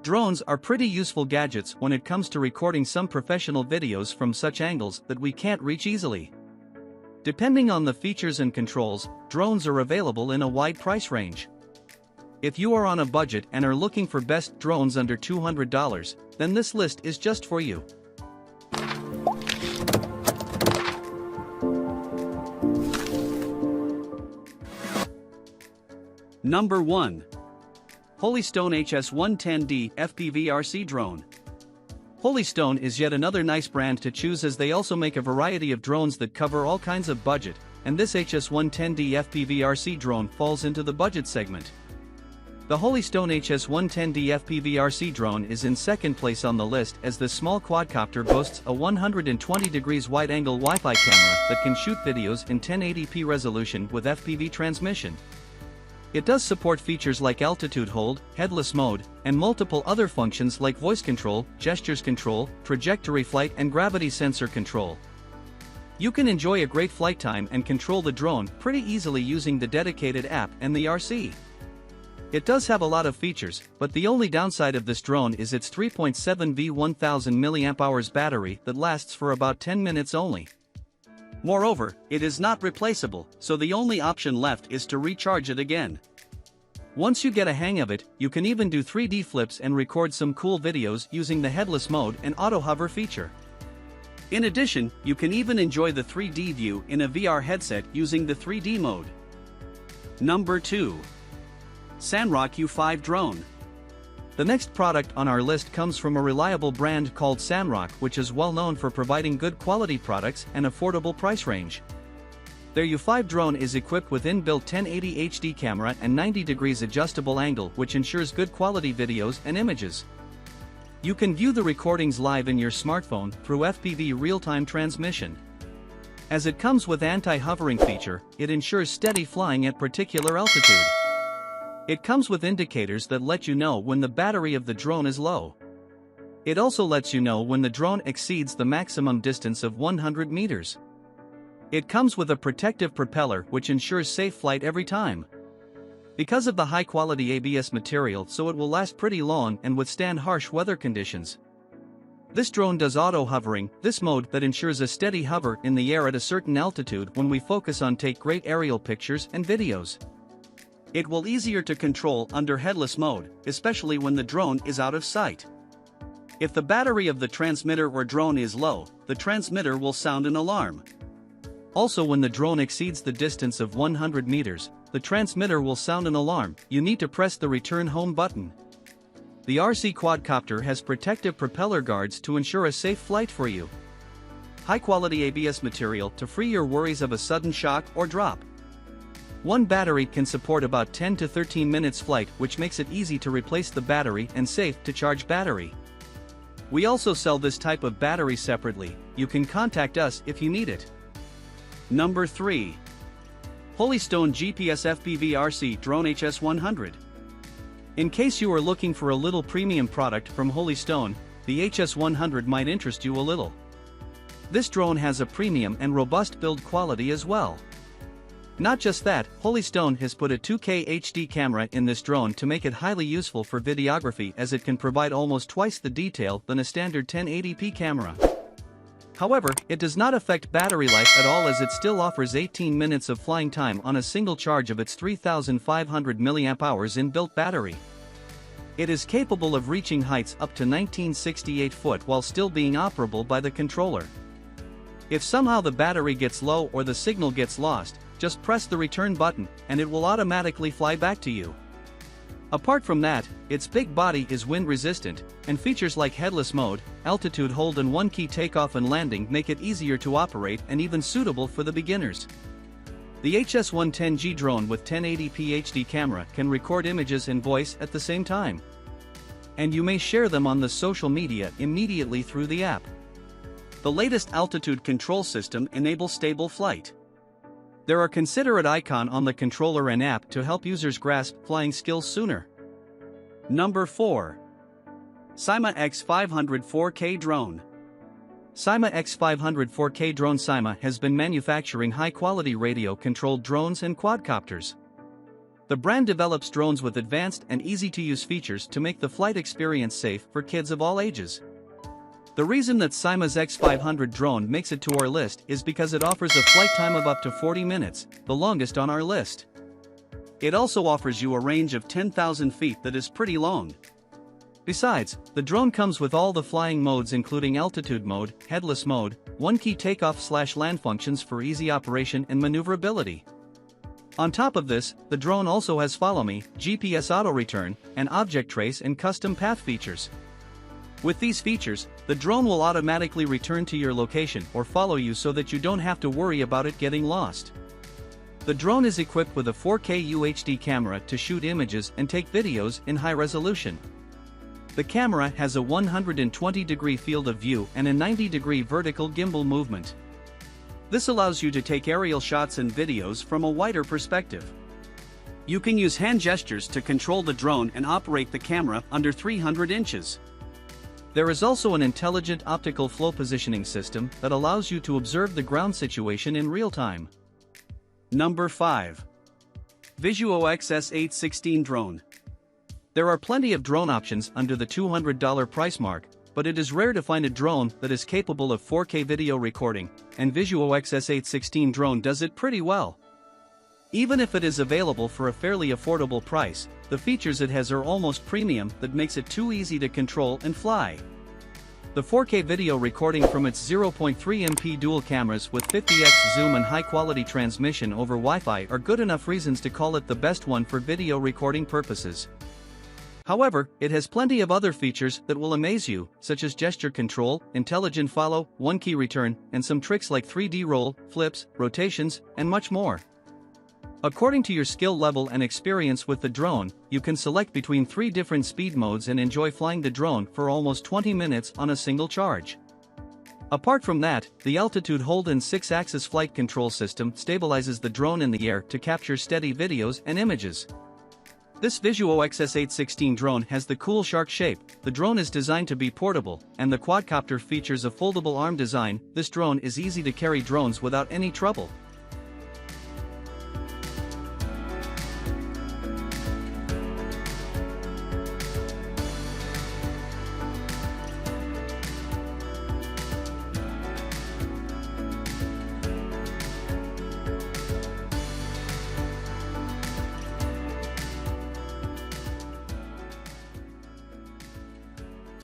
Drones are pretty useful gadgets when it comes to recording some professional videos from such angles that we can't reach easily. Depending on the features and controls, drones are available in a wide price range. If you are on a budget and are looking for best drones under $200, then this list is just for you. Number 1. Holystone HS110D FPV-RC Drone. Holystone is yet another nice brand to choose, as they also make a variety of drones that cover all kinds of budget, and this HS110D FPV-RC drone falls into the budget segment. The Holystone HS110D FPV-RC drone is in second place on the list, as this small quadcopter boasts a 120 degrees wide-angle Wi-Fi camera that can shoot videos in 1080p resolution with FPV transmission. It does support features like altitude hold, headless mode, and multiple other functions like voice control, gestures control, trajectory flight, and gravity sensor control. You can enjoy a great flight time and control the drone pretty easily using the dedicated app and the RC. It does have a lot of features, but the only downside of this drone is its 3.7V 1000 mAh battery that lasts for about 10 minutes only. Moreover, it is not replaceable, so the only option left is to recharge it again. Once you get a hang of it, you can even do 3D flips and record some cool videos using the headless mode and auto hover feature. In addition, you can even enjoy the 3D view in a VR headset using the 3D mode. Number 2. SANROCK U5 Drone. The next product on our list comes from a reliable brand called SANROCK, which is well known for providing good quality products and affordable price range. Their U5 drone is equipped with inbuilt 1080 HD camera and 90 degrees adjustable angle, which ensures good quality videos and images. You can view the recordings live in your smartphone through FPV real-time transmission. As it comes with anti-hovering feature, it ensures steady flying at particular altitude. It comes with indicators that let you know when the battery of the drone is low. It also lets you know when the drone exceeds the maximum distance of 100 meters. It comes with a protective propeller which ensures safe flight every time. Because of the high-quality ABS material, so it will last pretty long and withstand harsh weather conditions. This drone does auto-hovering, this mode that ensures a steady hover in the air at a certain altitude when we focus on take great aerial pictures and videos. It will easier to control under headless mode, especially when the drone is out of sight. If the battery of the transmitter or drone is low, the transmitter will sound an alarm. Also, when the drone exceeds the distance of 100 meters, the transmitter will sound an alarm. You need to press the return home button. The RC Quadcopter has protective propeller guards to ensure a safe flight for you. High-quality ABS material to free your worries of a sudden shock or drop. One battery can support about 10 to 13 minutes flight, which makes it easy to replace the battery and safe to charge battery. We also sell this type of battery separately. You can contact us if you need it. Number 3. Holystone GPS FPV-RC Drone HS100. In case you are looking for a little premium product from Holystone, the HS100 might interest you a little. This drone has a premium and robust build quality as well. Not just that, Holystone has put a 2K HD camera in this drone to make it highly useful for videography, as it can provide almost twice the detail than a standard 1080p camera. However, it does not affect battery life at all, as it still offers 18 minutes of flying time on a single charge of its 3500 mAh inbuilt battery. It is capable of reaching heights up to 1968 foot while still being operable by the controller. If somehow the battery gets low or the signal gets lost, just press the return button, and it will automatically fly back to you. Apart from that, its big body is wind resistant, and features like headless mode, altitude hold, and one-key takeoff and landing make it easier to operate and even suitable for the beginners. The HS110G drone with 1080p HD camera can record images and voice at the same time. And you may share them on the social media immediately through the app. The latest altitude control system enables stable flight. There are considerate icons on the controller and app to help users grasp flying skills sooner. Number 4. Syma X500 4K Drone. Syma X500 4K Drone. Syma has been manufacturing high-quality radio-controlled drones and quadcopters. The brand develops drones with advanced and easy-to-use features to make the flight experience safe for kids of all ages. The reason that Syma's X500 drone makes it to our list is because it offers a flight time of up to 40 minutes, the longest on our list. It also offers you a range of 10,000 feet that is pretty long. Besides, the drone comes with all the flying modes including altitude mode, headless mode, one-key takeoff/land functions for easy operation and maneuverability. On top of this, the drone also has Follow Me, GPS auto-return, and object trace and custom path features. With these features, the drone will automatically return to your location or follow you so that you don't have to worry about it getting lost. The drone is equipped with a 4K UHD camera to shoot images and take videos in high resolution. The camera has a 120-degree field of view and a 90-degree vertical gimbal movement. This allows you to take aerial shots and videos from a wider perspective. You can use hand gestures to control the drone and operate the camera under 300 inches. There is also an intelligent optical flow positioning system that allows you to observe the ground situation in real time. Number 5. Visuo XS 816 Drone. There are plenty of drone options under the $200 price mark, but it is rare to find a drone that is capable of 4K video recording, and Visuo XS 816 Drone does it pretty well. Even if it is available for a fairly affordable price, the features it has are almost premium that makes it too easy to control and fly. The 4K video recording from its 0.3 MP dual cameras with 50x zoom and high-quality transmission over Wi-Fi are good enough reasons to call it the best one for video recording purposes. However, it has plenty of other features that will amaze you, such as gesture control, intelligent follow, one-key return, and some tricks like 3D roll, flips, rotations, and much more. According to your skill level and experience with the drone, you can select between 3 different speed modes and enjoy flying the drone for almost 20 minutes on a single charge. Apart from that, the altitude hold and 6-axis flight control system stabilizes the drone in the air to capture steady videos and images. This Visuo XS 816 drone has the cool shark shape. The drone is designed to be portable, and the Quadcopter features a foldable arm design. This drone is easy to carry drones without any trouble.